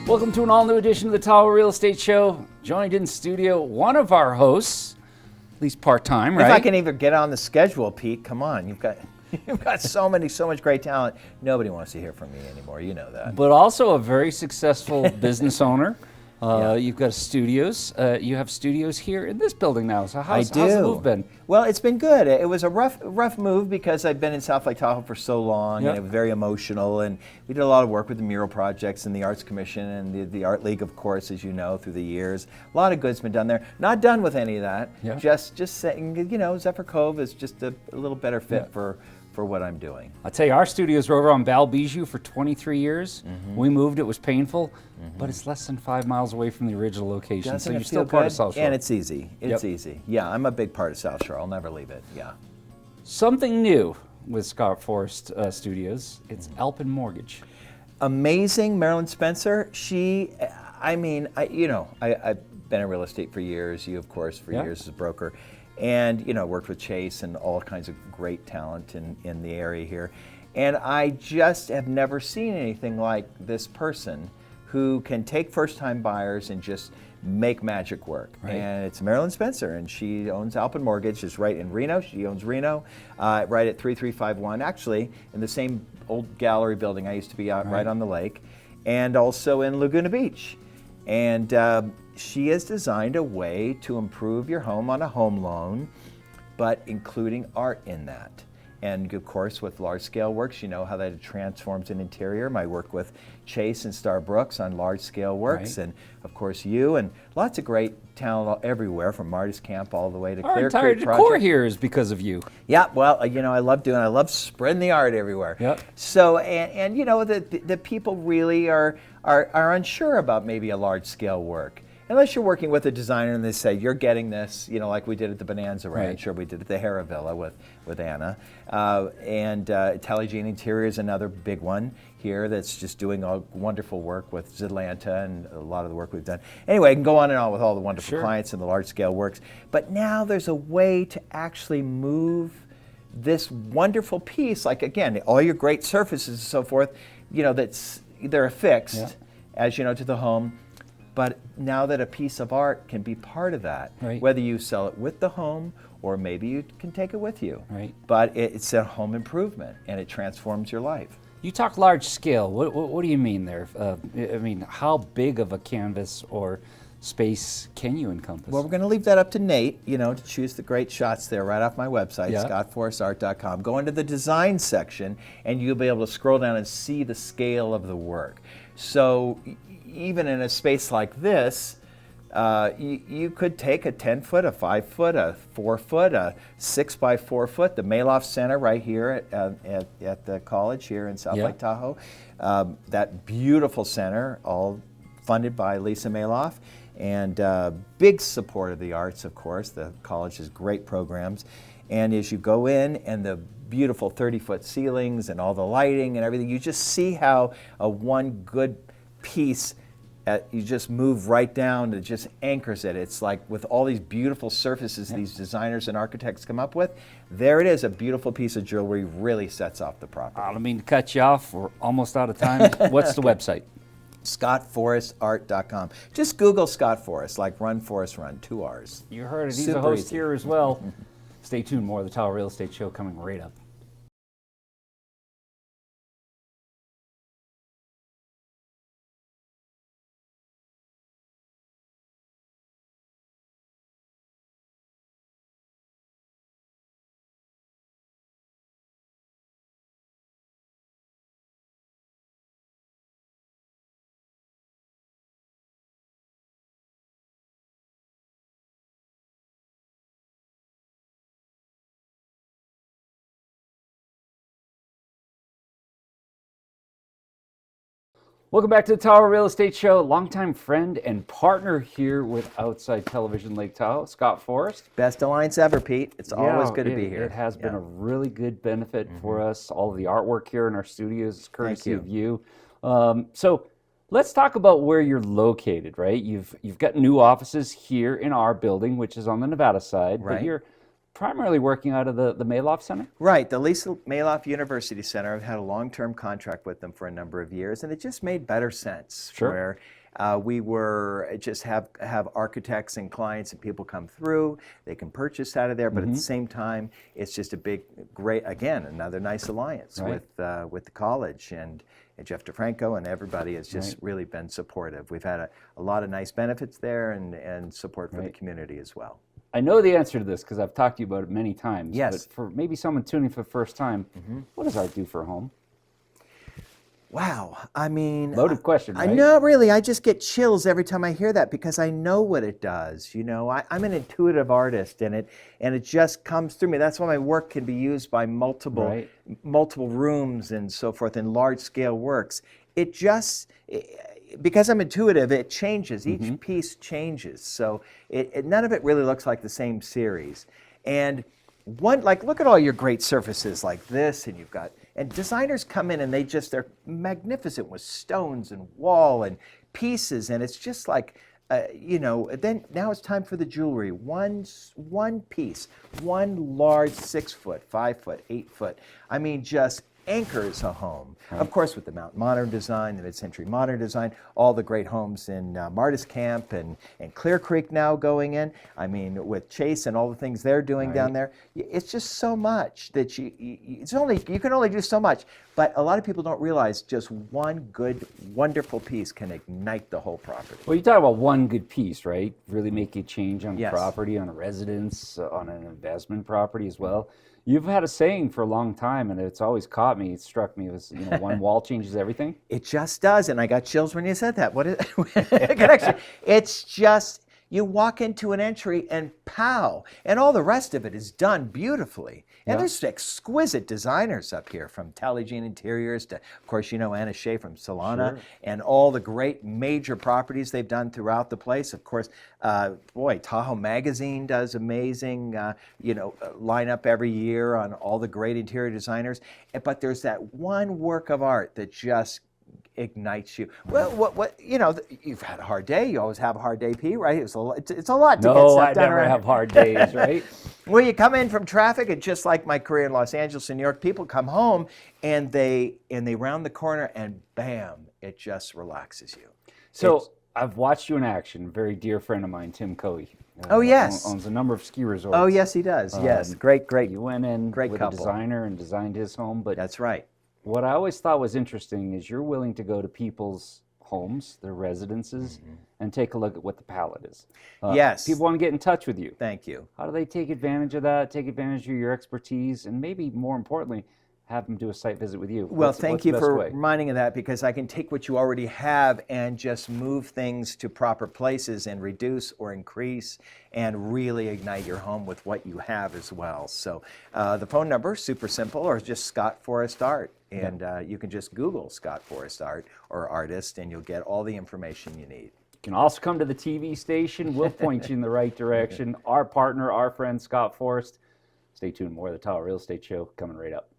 Welcome to an all-new edition of the Tahoe Real Estate Show. Joined in studio, one of our hosts, at least part-time, right? If I can even get on the schedule, Pete, come on. You've got so much great talent. Nobody wants to hear from me anymore. You know that. But also a very successful business owner. Yeah. You've got studios. You have studios here in this building now. So how's the move been? Well, it's been good. It was a rough move because I've been in South Lake Tahoe for so long, and it was very emotional. And we did a lot of work with the mural projects and the Arts Commission and the Art League, of course, as you know, through the years. A lot of good's been done there. Not done with any of that. Yeah. Just saying, Zephyr Cove is just a little better fit for what I'm doing. I'll tell you, our studios were over on Val Bijou for 23 years. Mm-hmm. We moved, it was painful, but it's less than 5 miles away from the original location. Doesn't so you're it still feel part good? of South Shore. And it's easy. It's easy. Yeah, I'm a big part of South Shore. I'll never leave it. Yeah. Something new with Scott Forrest Studios. It's Alpen Mortgage. Amazing, Marilyn Spencer. I've been in real estate for years. You, of course, for years as a broker. And, worked with Chase and all kinds of great talent in the area here. And I just have never seen anything like this person who can take first-time buyers and just make magic work. Right. And it's Marilyn Spencer, and she owns Alpen Mortgage. It's right in Reno. She owns Reno, right at 3351, actually, in the same old gallery building I used to be out right on the lake, and also in Laguna Beach. And she has designed a way to improve your home on a home loan, but including art in that. And of course, with large-scale works, you know how that transforms an interior. I work with Chase and Star Brooks on large-scale works, and of course you, and lots of great talent everywhere, from Marty's Camp all the way to Clear Creek Project. Our entire decor here is because of you. Yeah, well, I love spreading the art everywhere. Yep. So, and the people really are unsure about maybe a large-scale work. Unless you're working with a designer and they say, you're getting this, like we did at the Bonanza Ranch, or we did at the Hera Villa with Anna. And Tally Jean Interior is another big one here that's just doing all wonderful work with Zidlanta and a lot of the work we've done. Anyway, I can go on and on with all the wonderful clients and the large-scale works. But now there's a way to actually move this wonderful piece, like, again, all your great surfaces and so forth, they're affixed, as you know, to the home. But now that a piece of art can be part of that, whether you sell it with the home or maybe you can take it with you. Right. But it's a home improvement and it transforms your life. You talk large scale. What do you mean there? How big of a canvas or space can you encompass? Well, we're going to leave that up to Nate, to choose the great shots there right off my website, scottforrestart.com. Go into the design section and you'll be able to scroll down and see the scale of the work. So even in a space like this, you could take a 10-foot, a 5-foot, a 4-foot, a 6x4 foot, the Maloff Center right here at the college here in South Lake Tahoe. That beautiful center, all funded by Lisa Maloff, and big support of the arts, of course. The college has great programs. And as you go in, and the beautiful 30-foot ceilings and all the lighting and everything, you just see how one good piece, you just move right down, it just anchors it. It's like with all these beautiful surfaces these designers and architects come up with, there it is, a beautiful piece of jewelry, really sets off the property. I don't mean to cut you off, we're almost out of time. What's the website? scottforrestart.com. Just Google Scott Forrest, like Run Forrest Run, 2 R's. You heard it, he's a host here as well. Stay tuned, more of the Tahoe Real Estate Show coming right up. Welcome back to the Tahoe Real Estate Show. Longtime friend and partner here with Outside Television Lake Tahoe, Scott Forrest. Best alliance ever, Pete. It's always good to be here. It has been a really good benefit for us. All of the artwork here in our studios is courtesy of you. So let's talk about where you're located, right? You've got new offices here in our building, which is on the Nevada side, but you're primarily working out of the Mayloft Center? Right, the Lisa Mayloft University Center. I've had a long-term contract with them for a number of years, and it just made better sense. Sure. Where we were just have architects and clients and people come through. They can purchase out of there, but at the same time, it's just a great, again, another nice alliance with the college and Jeff DeFranco and everybody has just really been supportive. We've had a lot of nice benefits there and support for the community as well. I know the answer to this because I've talked to you about it many times. Yes. But for maybe someone tuning for the first time, what does art do for a home? Wow, I mean... Loaded question, right? Not really. I just get chills every time I hear that because I know what it does. You know, I'm an intuitive artist, and it just comes through me. That's why my work can be used by multiple rooms and so forth in large-scale works. It just... because I'm intuitive, it changes. Each piece changes. So none of it really looks like the same series. And look at all your great surfaces like this, and you've got... And designers come in and they're magnificent with stones and wall and pieces, and it's just like, then now it's time for the jewelry. One piece, one large 6 foot, 5 foot, 8 foot. I mean, just anchors a home. Of course, with the Mountain Modern design, the Mid-Century Modern design, all the great homes in Martis Camp and Clear Creek now going in. I mean, with Chase and all the things they're doing down there, it's just so much that you can only do so much. But a lot of people don't realize just one good, wonderful piece can ignite the whole property. Well, you talk about one good piece, right? Really make a change on a property, on a residence, on an investment property as well. You've had a saying for a long time, and it's always caught me. It struck me as one wall changes everything. It just does, and I got chills when you said that. What is connection? It's just you walk into an entry and pow, and all the rest of it is done beautifully. And there's exquisite designers up here, from Taliesin Interiors to, of course, Anna Shea from Solana, and all the great major properties they've done throughout the place. Of course, Tahoe Magazine does amazing, lineup every year on all the great interior designers. But there's that one work of art that just ignites you. Well, you've had a hard day. You always have a hard day, P, right? It's a lot to get stuff done. No, I never have hard days, right? Well, you come in from traffic, and just like my career in Los Angeles and New York, people come home and they round the corner, and bam, it just relaxes you. So I've watched you in action. A very dear friend of mine, Tim Coey. Owns a number of ski resorts. Oh, yes, he does. Yes, great. You went in with a designer and designed his home, but that's right. What I always thought was interesting is you're willing to go to people's homes, their residences, and take a look at what the palette is. Yes. People want to get in touch with you. Thank you. How do they take advantage of that, take advantage of your expertise, and maybe more importantly, have them do a site visit with you? Well, thank you for reminding of that, because I can take what you already have and just move things to proper places and reduce or increase and really ignite your home with what you have as well. So the phone number, super simple, or just Scott Forrest Art. And you can just Google Scott Forrest Art or artist, and you'll get all the information you need. You can also come to the TV station. We'll point you in the right direction. Our partner, our friend, Scott Forrest. Stay tuned. More of the Tahoe Real Estate Show coming right up.